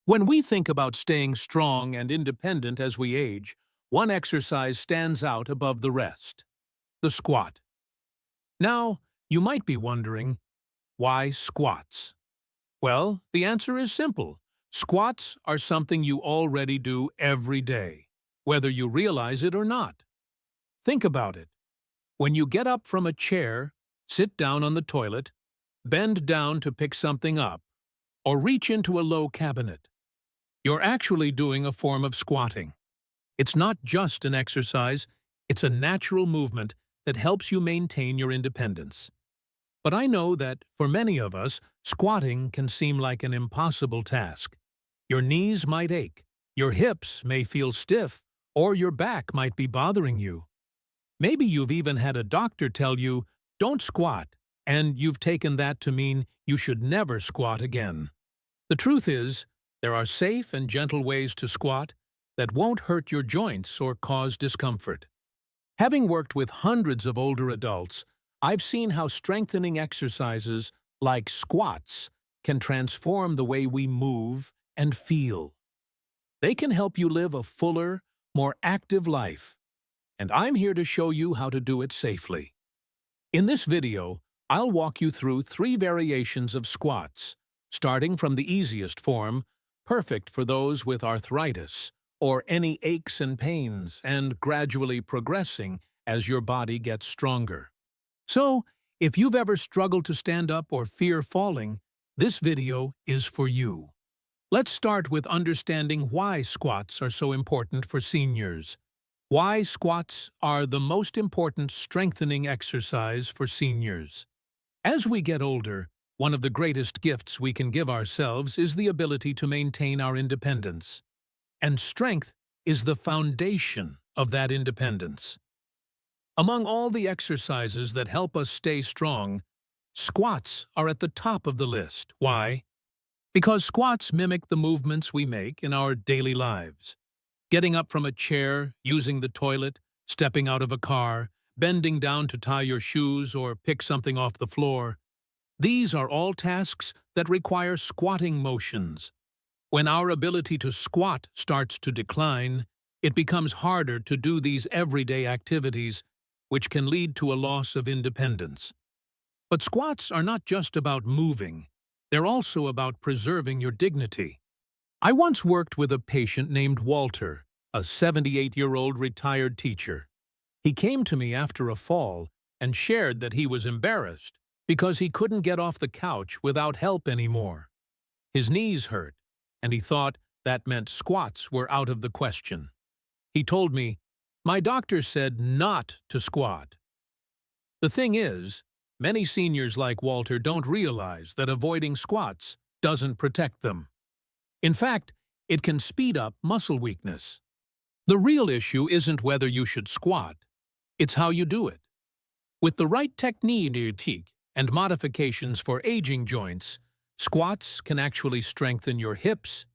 When we think about staying strong and independent as we age, one exercise stands out above the rest: the squat. Now, you might be wondering, why squats? Well, the answer is simple. Squats are something you already do every day, whether you realize it or not. Think about it. When you get up from a chair, sit down on the toilet, bend down to pick something up, or reach into a low cabinet, you're actually doing a form of squatting. It's not just an exercise, it's a natural movement that helps you maintain your independence. But I know that, for many of us, squatting can seem like an impossible task. Your knees might ache, your hips may feel stiff, or your back might be bothering you. Maybe you've even had a doctor tell you, "Don't squat," and you've taken that to mean you should never squat again. The truth is, there are safe and gentle ways to squat that won't hurt your joints or cause discomfort. Having worked with hundreds of older adults, I've seen how strengthening exercises like squats can transform the way we move and feel. They can help you live a fuller, more active life, and I'm here to show you how to do it safely. In this video, I'll walk you through 3 variations of squats, starting from the easiest form, perfect for those with arthritis or any aches and pains, and gradually progressing as your body gets stronger. So, if you've ever struggled to stand up or fear falling, this video is for you. Let's start with understanding why squats are so important for seniors. Why squats are the most important strengthening exercise for seniors. As we get older, one of the greatest gifts we can give ourselves is the ability to maintain our independence. And strength is the foundation of that independence. Among all the exercises that help us stay strong, squats are at the top of the list. Why? Because squats mimic the movements we make in our daily lives. Getting up from a chair, using the toilet, stepping out of a car, bending down to tie your shoes or pick something off the floor. These are all tasks that require squatting motions. When our ability to squat starts to decline, it becomes harder to do these everyday activities, which can lead to a loss of independence. But squats are not just about moving, they're also about preserving your dignity. I once worked with a patient named Walter, a 78-year-old retired teacher. He came to me after a fall and shared that he was embarrassed because he couldn't get off the couch without help anymore. His knees hurt, and he thought that meant squats were out of the question. He told me, "My doctor said not to squat." The thing is, many seniors like Walter don't realize that avoiding squats doesn't protect them. In fact, it can speed up muscle weakness. The real issue isn't whether you should squat, it's how you do it. With the right technique and modifications for aging joints, squats can actually strengthen your hips,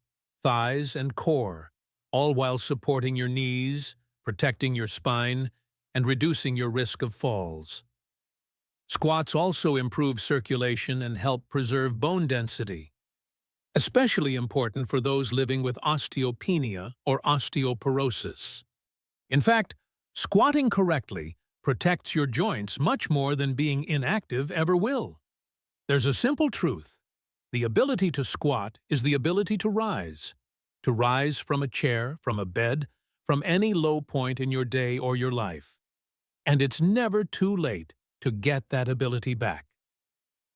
thighs, and core, all while supporting your knees, protecting your spine, and reducing your risk of falls. Squats also improve circulation and help preserve bone density, especially important for those living with osteopenia or osteoporosis. In fact, squatting correctly protects your joints much more than being inactive ever will. There's a simple truth. The ability to squat is the ability to rise from a chair, from a bed, from any low point in your day or your life. And it's never too late to get that ability back.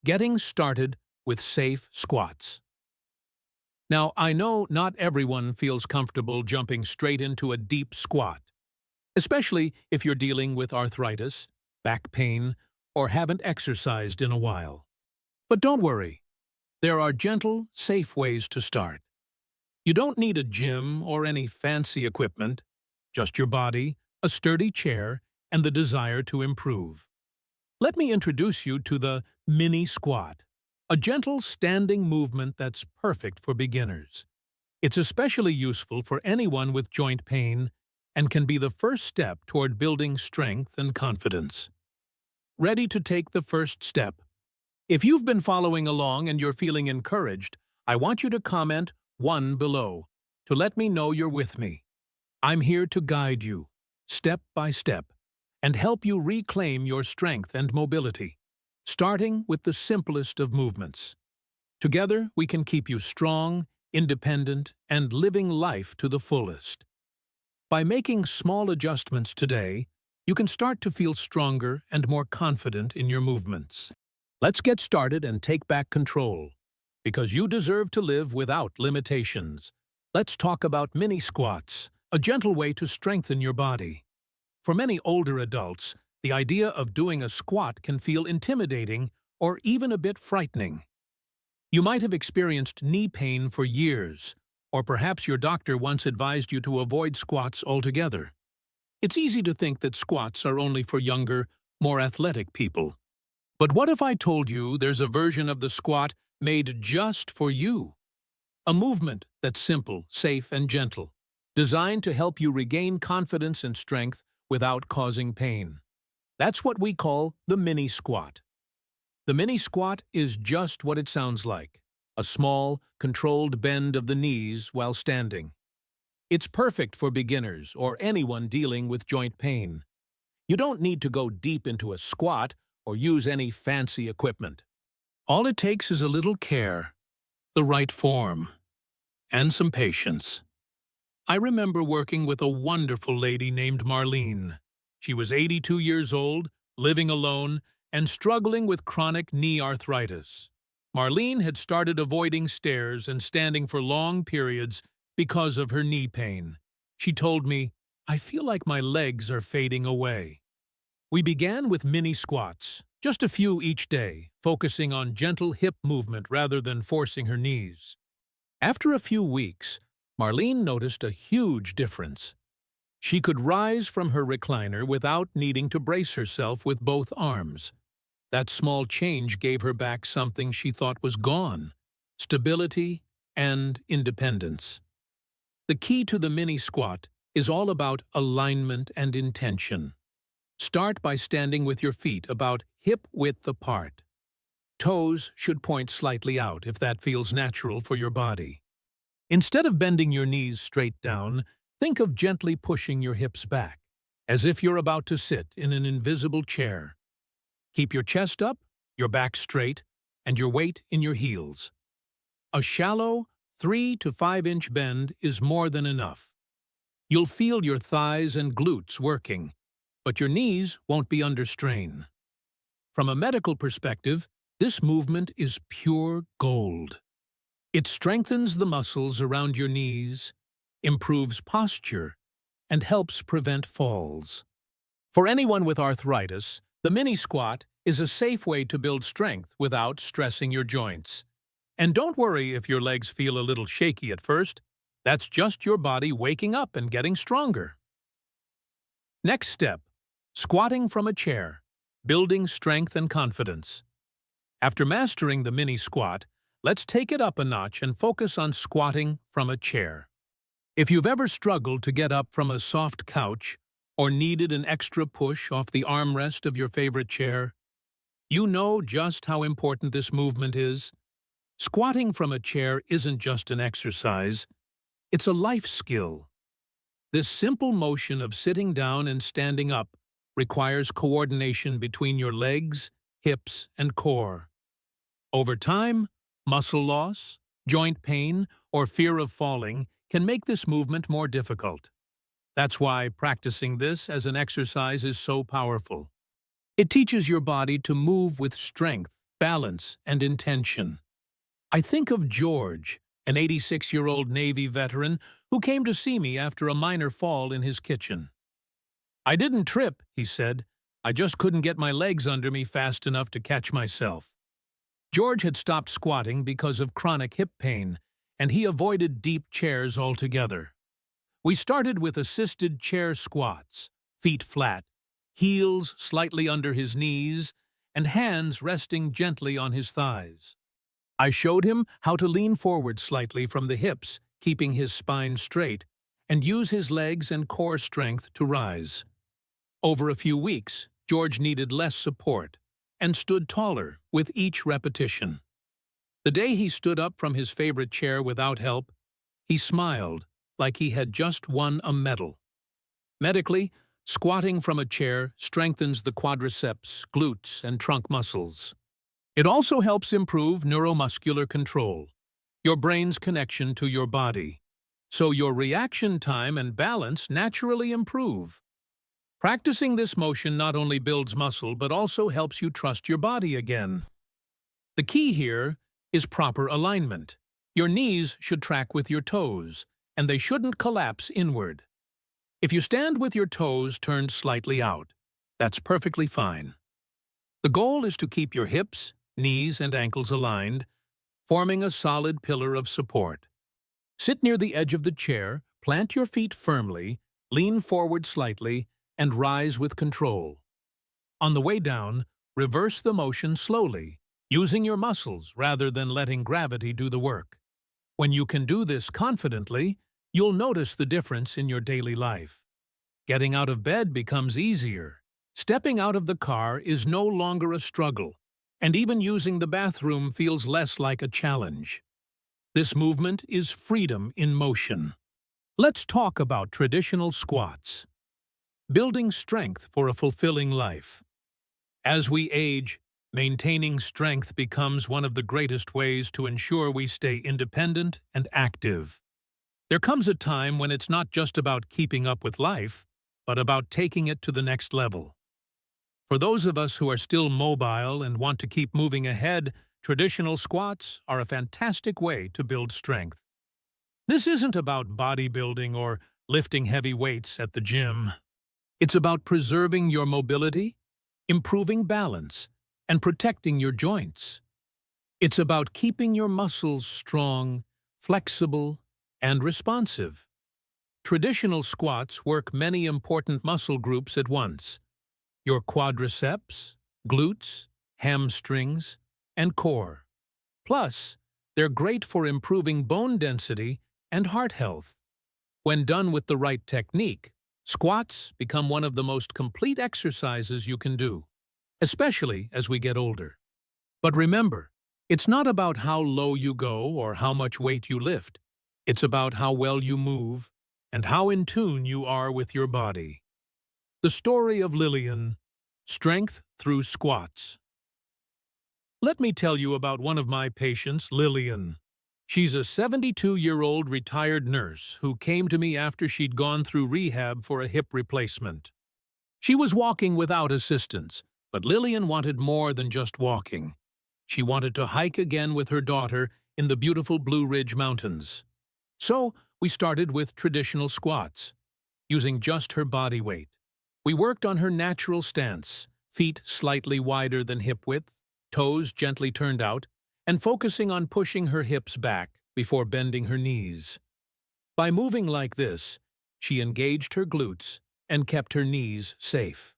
Getting started with safe squats. Now, I know not everyone feels comfortable jumping straight into a deep squat, especially if you're dealing with arthritis, back pain, or haven't exercised in a while. But don't worry. There are gentle, safe ways to start. You don't need a gym or any fancy equipment, just your body, a sturdy chair, and the desire to improve. Let me introduce you to the mini squat, a gentle standing movement that's perfect for beginners. It's especially useful for anyone with joint pain and can be the first step toward building strength and confidence. Ready to take the first step? If you've been following along and you're feeling encouraged, I want you to comment 1 below to let me know you're with me. I'm here to guide you, step by step, and help you reclaim your strength and mobility, starting with the simplest of movements. Together, we can keep you strong, independent, and living life to the fullest. By making small adjustments today, you can start to feel stronger and more confident in your movements. Let's get started and take back control, because you deserve to live without limitations. Let's talk about mini squats, a gentle way to strengthen your body. For many older adults, the idea of doing a squat can feel intimidating or even a bit frightening. You might have experienced knee pain for years, or perhaps your doctor once advised you to avoid squats altogether. It's easy to think that squats are only for younger, more athletic people. But what if I told you there's a version of the squat made just for you? A movement that's simple, safe, and gentle, designed to help you regain confidence and strength without causing pain. That's what we call the mini squat. The mini squat is just what it sounds like, a small, controlled bend of the knees while standing. It's perfect for beginners or anyone dealing with joint pain. You don't need to go deep into a squat or use any fancy equipment. All it takes is a little care, the right form, and some patience. I remember working with a wonderful lady named Marlene. She was 82 years old, living alone, and struggling with chronic knee arthritis. Marlene had started avoiding stairs and standing for long periods because of her knee pain. She told me, "I feel like my legs are fading away." We began with mini squats, just a few each day, focusing on gentle hip movement rather than forcing her knees. After a few weeks, Marlene noticed a huge difference. She could rise from her recliner without needing to brace herself with both arms. That small change gave her back something she thought was gone: stability and independence. The key to the mini squat is all about alignment and intention. Start by standing with your feet about hip-width apart. Toes should point slightly out if that feels natural for your body. Instead of bending your knees straight down, think of gently pushing your hips back, as if you're about to sit in an invisible chair. Keep your chest up, your back straight, and your weight in your heels. A shallow 3 to 5 inch bend is more than enough. You'll feel your thighs and glutes working, but your knees won't be under strain. From a medical perspective, this movement is pure gold. It strengthens the muscles around your knees, improves posture, and helps prevent falls. For anyone with arthritis, the mini squat is a safe way to build strength without stressing your joints. And don't worry if your legs feel a little shaky at first. That's just your body waking up and getting stronger. Next step, squatting from a chair, building strength and confidence. After mastering the mini squat, let's take it up a notch and focus on squatting from a chair. If you've ever struggled to get up from a soft couch or needed an extra push off the armrest of your favorite chair, you know just how important this movement is. Squatting from a chair isn't just an exercise, it's a life skill. This simple motion of sitting down and standing up requires coordination between your legs, hips, and core. Over time, muscle loss, joint pain, or fear of falling can make this movement more difficult. That's why practicing this as an exercise is so powerful. It teaches your body to move with strength, balance, and intention. I think of George, an 86-year-old Navy veteran who came to see me after a minor fall in his kitchen. "I didn't trip," he said. "I just couldn't get my legs under me fast enough to catch myself." George had stopped squatting because of chronic hip pain, and he avoided deep chairs altogether. We started with assisted chair squats, feet flat, heels slightly under his knees, and hands resting gently on his thighs. I showed him how to lean forward slightly from the hips, keeping his spine straight, and use his legs and core strength to rise. Over a few weeks, George needed less support and stood taller with each repetition. The day he stood up from his favorite chair without help, He smiled like he had just won a medal. Medically, squatting from a chair strengthens the quadriceps, glutes, and trunk muscles. It also helps improve neuromuscular control, your brain's connection to your body, so your reaction time and balance naturally improve. Practicing this motion not only builds muscle but also helps you trust your body again. The key here is proper alignment. Your knees should track with your toes, and they shouldn't collapse inward. If you stand with your toes turned slightly out, that's perfectly fine. The goal is to keep your hips, knees, and ankles aligned, forming a solid pillar of support. Sit near the edge of the chair, plant your feet firmly, lean forward slightly, and rise with control. On the way down, reverse the motion slowly, using your muscles rather than letting gravity do the work. When you can do this confidently, you'll notice the difference in your daily life. Getting out of bed becomes easier. Stepping out of the car is no longer a struggle, and even using the bathroom feels less like a challenge. This movement is freedom in motion. Let's talk about traditional squats. Building strength for a fulfilling life. As we age, maintaining strength becomes one of the greatest ways to ensure we stay independent and active. There comes a time when it's not just about keeping up with life, but about taking it to the next level. For those of us who are still mobile and want to keep moving ahead, traditional squats are a fantastic way to build strength. This isn't about bodybuilding or lifting heavy weights at the gym. It's about preserving your mobility, improving balance, and protecting your joints. It's about keeping your muscles strong, flexible, and responsive. Traditional squats work many important muscle groups at once: your quadriceps, glutes, hamstrings, and core. Plus, they're great for improving bone density and heart health. When done with the right technique, squats become one of the most complete exercises you can do, especially as we get older. But remember, it's not about how low you go or how much weight you lift. It's about how well you move and how in tune you are with your body. The story of Lillian, strength through squats. Let me tell you about one of my patients, Lillian. She's a 72-year-old retired nurse who came to me after she'd gone through rehab for a hip replacement. She was walking without assistance, but Lillian wanted more than just walking. She wanted to hike again with her daughter in the beautiful Blue Ridge Mountains. So we started with traditional squats, using just her body weight. We worked on her natural stance, feet slightly wider than hip width, toes gently turned out, and focusing on pushing her hips back before bending her knees. By moving like this, she engaged her glutes and kept her knees safe.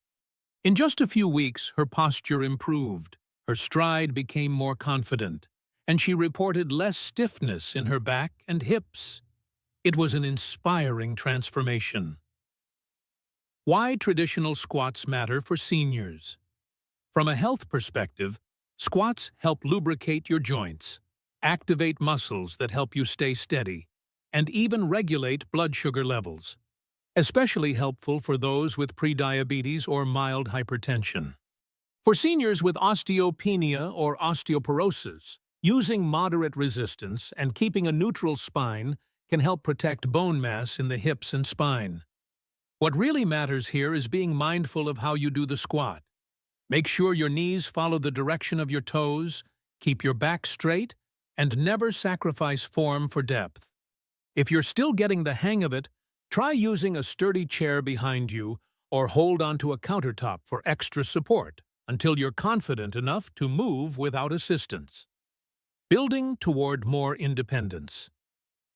In just a few weeks, her posture improved, her stride became more confident, and she reported less stiffness in her back and hips. It was an inspiring transformation. Why traditional squats matter for seniors. From a health perspective, squats help lubricate your joints, activate muscles that help you stay steady, and even regulate blood sugar levels. Especially helpful for those with prediabetes or mild hypertension. For seniors with osteopenia or osteoporosis, using moderate resistance and keeping a neutral spine can help protect bone mass in the hips and spine. What really matters here is being mindful of how you do the squat. Make sure your knees follow the direction of your toes, keep your back straight, and never sacrifice form for depth. If you're still getting the hang of it, try using a sturdy chair behind you or hold onto a countertop for extra support until you're confident enough to move without assistance. Building toward more independence.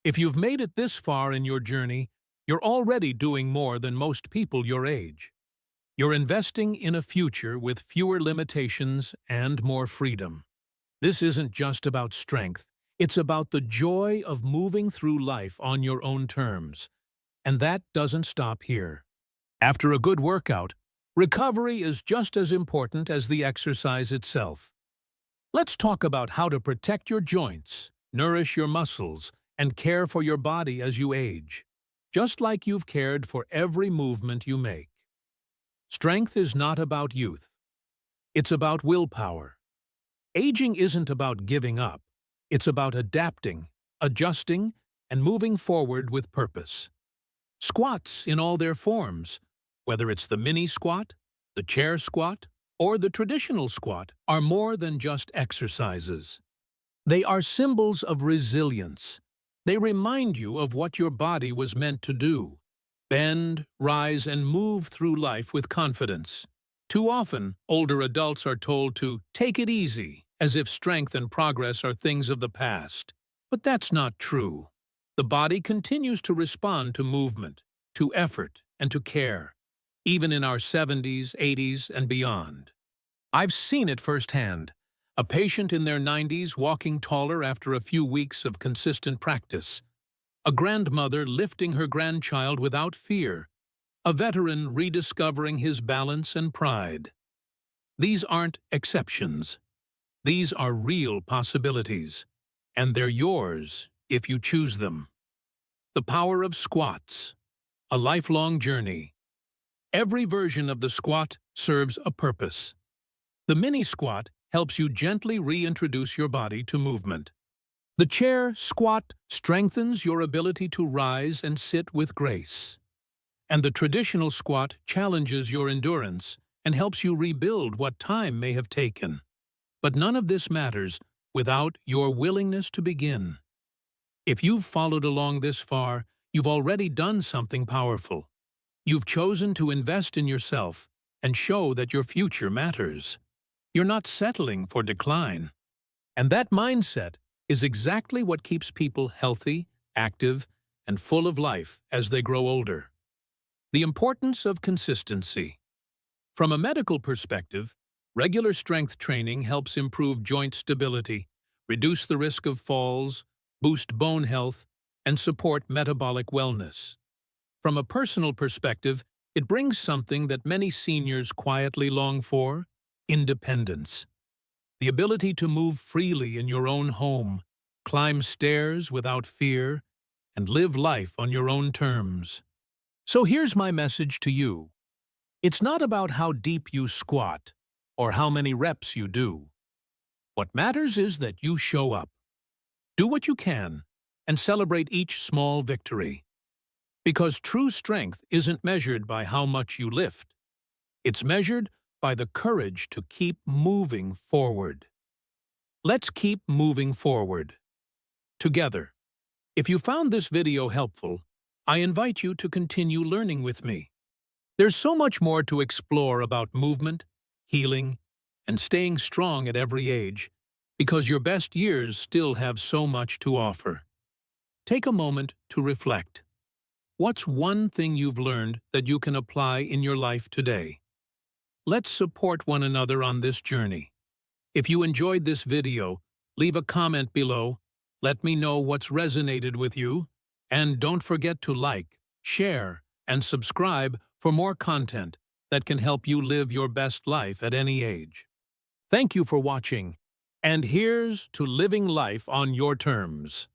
If you've made it this far in your journey, you're already doing more than most people your age. You're investing in a future with fewer limitations and more freedom. This isn't just about strength, it's about the joy of moving through life on your own terms. And that doesn't stop here. After a good workout, recovery is just as important as the exercise itself. Let's talk about how to protect your joints, nourish your muscles, and care for your body as you age, just like you've cared for every movement you make. Strength is not about youth. It's about willpower. Aging isn't about giving up. It's about adapting, adjusting, and moving forward with purpose. Squats in all their forms, whether it's the mini squat, the chair squat, or the traditional squat, are more than just exercises. They are symbols of resilience. They remind you of what your body was meant to do: bend, rise, and move through life with confidence. Too often, older adults are told to take it easy, as if strength and progress are things of the past. But that's not true. The body continues to respond to movement, to effort, and to care, even in our 70s, 80s, and beyond. I've seen it firsthand. A patient in their 90s walking taller after a few weeks of consistent practice. A grandmother lifting her grandchild without fear. A veteran rediscovering his balance and pride. These aren't exceptions. These are real possibilities, and they're yours if you choose them. The power of squats, a lifelong journey. Every version of the squat serves a purpose. The mini squat helps you gently reintroduce your body to movement. The chair squat strengthens your ability to rise and sit with grace. And the traditional squat challenges your endurance and helps you rebuild what time may have taken. But none of this matters without your willingness to begin. If you've followed along this far, you've already done something powerful. You've chosen to invest in yourself and show that your future matters. You're not settling for decline. And that mindset is exactly what keeps people healthy, active, and full of life as they grow older. The importance of consistency. From a medical perspective, regular strength training helps improve joint stability, reduce the risk of falls, boost bone health, and support metabolic wellness. From a personal perspective, it brings something that many seniors quietly long for: independence. The ability to move freely in your own home, climb stairs without fear, and live life on your own terms. So here's my message to you. It's not about how deep you squat or how many reps you do. What matters is that you show up. Do what you can and celebrate each small victory. Because true strength isn't measured by how much you lift. It's measured by the courage to keep moving forward. Let's keep moving forward. Together. If you found this video helpful, I invite you to continue learning with me. There's so much more to explore about movement, healing, and staying strong at every age, because your best years still have so much to offer. Take a moment to reflect. What's one thing you've learned that you can apply in your life today? Let's support one another on this journey. If you enjoyed this video, leave a comment below, let me know what's resonated with you, and don't forget to like, share, and subscribe for more content that can help you live your best life at any age. Thank you for watching, and here's to living life on your terms.